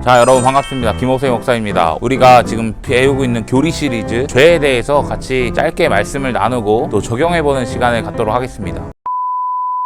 자, 여러분 반갑습니다. 김호세 목사입니다. 우리가 지금 배우고 있는 교리 시리즈 죄에 대해서 같이 짧게 말씀을 나누고 또 적용해보는 시간을 갖도록 하겠습니다.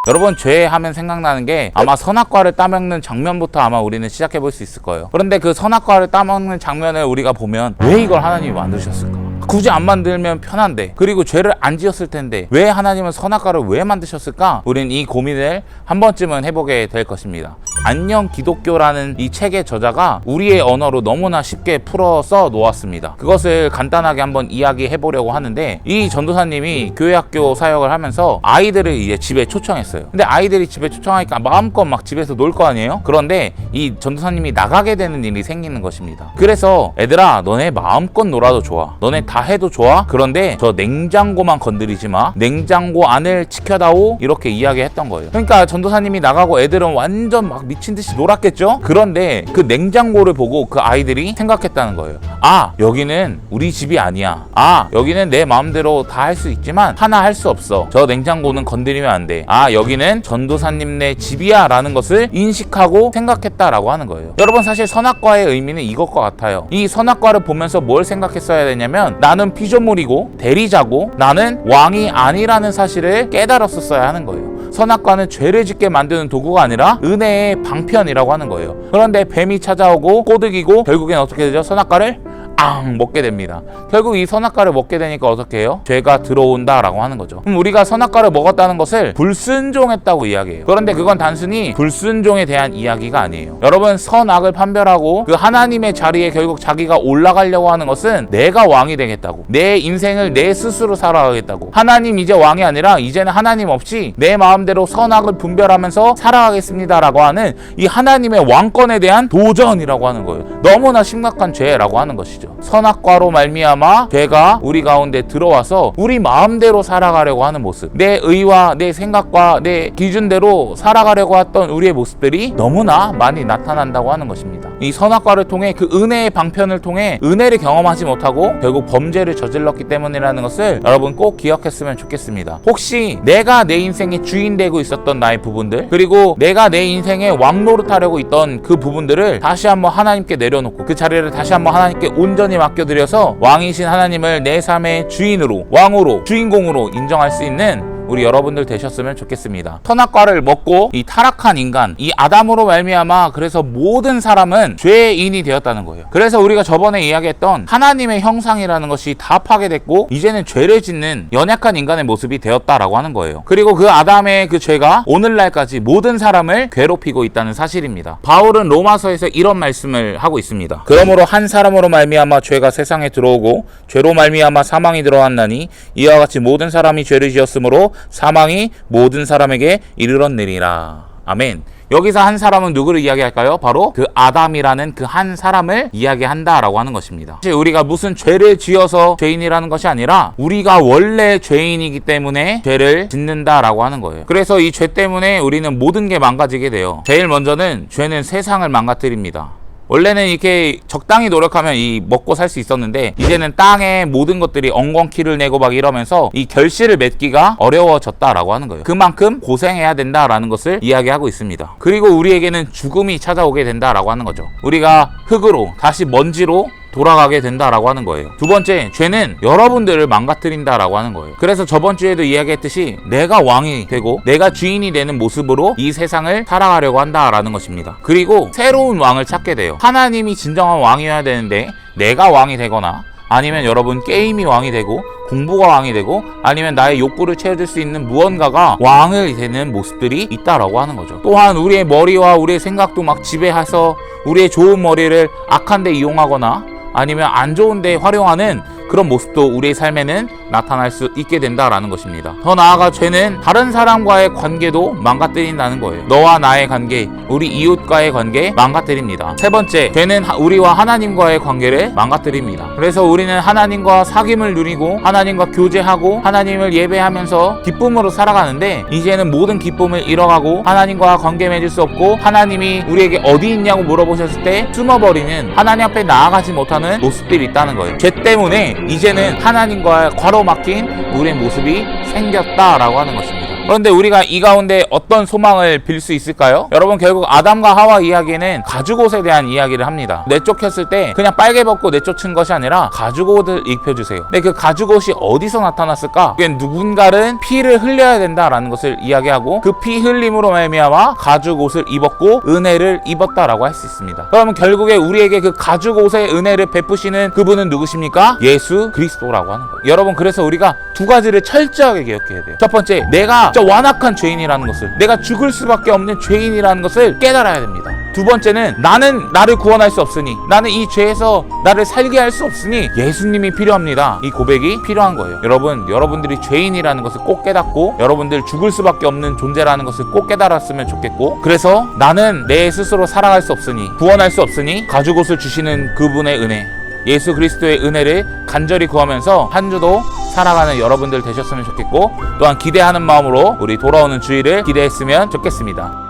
여러분, 죄 하면 생각나는 게 아마 선악과를 따먹는 장면부터 아마 우리는 시작해 볼 수 있을 거예요. 그런데 그 선악과를 따먹는 장면을 우리가 보면 왜 이걸 하나님이 만드셨을까? 굳이 안 만들면 편한데, 그리고 죄를 안 지었을 텐데 왜 하나님은 선악과를 왜 만드셨을까? 우리는 이 고민을 한 번쯤은 해보게 될 것입니다. 안녕 기독교라는 이 책의 저자가 우리의 언어로 너무나 쉽게 풀어 써 놓았습니다. 그것을 간단하게 한번 이야기해 보려고 하는데, 이 전도사님이 교회학교 사역을 하면서 아이들을 이제 집에 초청했어요. 근데 아이들이 집에 초청하니까 마음껏 막 집에서 놀 거 아니에요? 그런데 이 전도사님이 나가게 되는 일이 생기는 것입니다. 그래서 애들아, 너네 마음껏 놀아도 좋아, 너네 다 해도 좋아, 그런데 저 냉장고만 건드리지 마, 냉장고 안을 지켜다오, 이렇게 이야기했던 거예요. 그러니까 전도사님이 나가고 애들은 완전 막 미친 듯이 놀았겠죠? 그런데 그 냉장고를 보고 그 아이들이 생각했다는 거예요. 아, 여기는 우리 집이 아니야. 아, 여기는 내 마음대로 다 할 수 있지만 하나 할 수 없어. 저 냉장고는 건드리면 안 돼. 아, 여기는 전도사님네 집이야 라는 것을 인식하고 생각했다라고 하는 거예요. 여러분, 사실 선악과의 의미는 이것과 같아요. 이 선악과를 보면서 뭘 생각했어야 되냐면, 나는 피조물이고 대리자고 나는 왕이 아니라는 사실을 깨달았었어야 하는 거예요. 선악과는 죄를 짓게 만드는 도구가 아니라 은혜의 방편이라고 하는 거예요. 그런데 뱀이 찾아오고 꼬드기고 결국엔 어떻게 되죠? 선악과를 먹게 됩니다. 결국 이 선악과를 먹게 되니까 어떻게 해요? 죄가 들어온다라고 하는 거죠. 그럼 우리가 선악과를 먹었다는 것을 불순종했다고 이야기해요. 그런데 그건 단순히 불순종에 대한 이야기가 아니에요. 여러분, 선악을 판별하고 그 하나님의 자리에 결국 자기가 올라가려고 하는 것은 내가 왕이 되겠다고, 내 인생을 내 스스로 살아가겠다고, 하나님 이제 왕이 아니라 이제는 하나님 없이 내 마음대로 선악을 분별하면서 살아가겠습니다라고 하는 이 하나님의 왕권에 대한 도전이라고 하는 거예요. 너무나 심각한 죄라고 하는 것이죠. 선악과로 말미암아 죄가 우리 가운데 들어와서 우리 마음대로 살아가려고 하는 모습, 내 의와 내 생각과 내 기준대로 살아가려고 했던 우리의 모습들이 너무나 많이 나타난다고 하는 것입니다. 이 선악과를 통해 그 은혜의 방편을 통해 은혜를 경험하지 못하고 결국 범죄를 저질렀기 때문이라는 것을 여러분 꼭 기억했으면 좋겠습니다. 혹시 내가 내 인생의 주인 되고 있었던 나의 부분들, 그리고 내가 내 인생의 왕 노릇하려고 있던 그 부분들을 다시 한번 하나님께 내려놓고 그 자리를 다시 한번 하나님께 온전히 맡겨드려서 왕이신 하나님을 내 삶의 주인으로, 왕으로, 주인공으로 인정할 수 있는 우리 여러분들 되셨으면 좋겠습니다. 선악과를 먹고 이 타락한 인간, 이 아담으로 말미암아 그래서 모든 사람은 죄인이 되었다는 거예요. 그래서 우리가 저번에 이야기했던 하나님의 형상이라는 것이 다 파괴됐고 이제는 죄를 짓는 연약한 인간의 모습이 되었다라고 하는 거예요. 그리고 그 아담의 그 죄가 오늘날까지 모든 사람을 괴롭히고 있다는 사실입니다. 바울은 로마서에서 이런 말씀을 하고 있습니다. 그러므로 한 사람으로 말미암아 죄가 세상에 들어오고 죄로 말미암아 사망이 들어왔나니 이와 같이 모든 사람이 죄를 지었으므로 사망이 모든 사람에게 이르렀느니라. 아멘. 여기서 한 사람은 누구를 이야기할까요? 바로 그 아담이라는 그 한 사람을 이야기한다라고 하는 것입니다. 사실 우리가 무슨 죄를 지어서 죄인이라는 것이 아니라 우리가 원래 죄인이기 때문에 죄를 짓는다라고 하는 거예요. 그래서 이 죄 때문에 우리는 모든 게 망가지게 돼요. 제일 먼저는 죄는 세상을 망가뜨립니다. 원래는 이렇게 적당히 노력하면 이 먹고 살 수 있었는데 이제는 땅의 모든 것들이 엉겅퀴를 내고 막 이러면서 이 결실을 맺기가 어려워졌다라고 하는 거예요. 그만큼 고생해야 된다라는 것을 이야기하고 있습니다. 그리고 우리에게는 죽음이 찾아오게 된다라고 하는 거죠. 우리가 흙으로 다시 먼지로 돌아가게 된다라고 하는 거예요. 두 번째, 죄는 여러분들을 망가뜨린다라고 하는 거예요. 그래서 저번 주에도 이야기했듯이 내가 왕이 되고 내가 주인이 되는 모습으로 이 세상을 살아가려고 한다라는 것입니다. 그리고 새로운 왕을 찾게 돼요. 하나님이 진정한 왕이어야 되는데 내가 왕이 되거나 아니면 여러분 게임이 왕이 되고 공부가 왕이 되고 아니면 나의 욕구를 채워줄 수 있는 무언가가 왕을 되는 모습들이 있다라고 하는 거죠. 또한 우리의 머리와 우리의 생각도 막 지배해서 우리의 좋은 머리를 악한 데 이용하거나 아니면 안 좋은 데 활용하는 그런 모습도 우리의 삶에는 나타날 수 있게 된다라는 것입니다. 더 나아가 죄는 다른 사람과의 관계도 망가뜨린다는 거예요. 너와 나의 관계, 우리 이웃과의 관계 망가뜨립니다. 세 번째, 죄는 우리와 하나님과의 관계를 망가뜨립니다. 그래서 우리는 하나님과 사귐을 누리고 하나님과 교제하고 하나님을 예배하면서 기쁨으로 살아가는데 이제는 모든 기쁨을 잃어가고 하나님과 관계 맺을 수 없고 하나님이 우리에게 어디 있냐고 물어보셨을 때 숨어버리는, 하나님 앞에 나아가지 못하는 모습들이 있다는 거예요. 죄 때문에 이제는 하나님과 가로막힌 우리의 모습이 생겼다라고 하는 것입니다. 그런데 우리가 이 가운데 어떤 소망을 빌 수 있을까요? 여러분, 결국 아담과 하와 이야기는 가죽옷에 대한 이야기를 합니다. 내쫓겼을 때 그냥 빨개 벗고 내쫓은 것이 아니라 가죽옷을 입혀주세요. 근데 그 가죽옷이 어디서 나타났을까? 그게 누군가는 피를 흘려야 된다라는 것을 이야기하고 그 피 흘림으로 말미암아 가죽옷을 입었고 은혜를 입었다라고 할 수 있습니다. 그러면 결국에 우리에게 그 가죽옷의 은혜를 베푸시는 그분은 누구십니까? 예수 그리스도라고 하는 거예요. 여러분, 그래서 우리가 두 가지를 철저하게 기억해야 돼요. 첫 번째, 내가 진짜 완악한 죄인이라는 것을, 내가 죽을 수밖에 없는 죄인이라는 것을 깨달아야 됩니다. 두 번째는 나는 나를 구원할 수 없으니, 나는 이 죄에서 나를 살게 할 수 없으니 예수님이 필요합니다. 이 고백이 필요한 거예요. 여러분, 여러분들이 죄인이라는 것을 꼭 깨닫고 여러분들 죽을 수밖에 없는 존재라는 것을 꼭 깨달았으면 좋겠고, 그래서 나는 내 스스로 살아갈 수 없으니, 구원할 수 없으니 가죽옷을 주시는 그분의 은혜, 예수 그리스도의 은혜를 간절히 구하면서 한 주도 살아가는 여러분들 되셨으면 좋겠고, 또한 기대하는 마음으로 우리 돌아오는 주일을 기대했으면 좋겠습니다.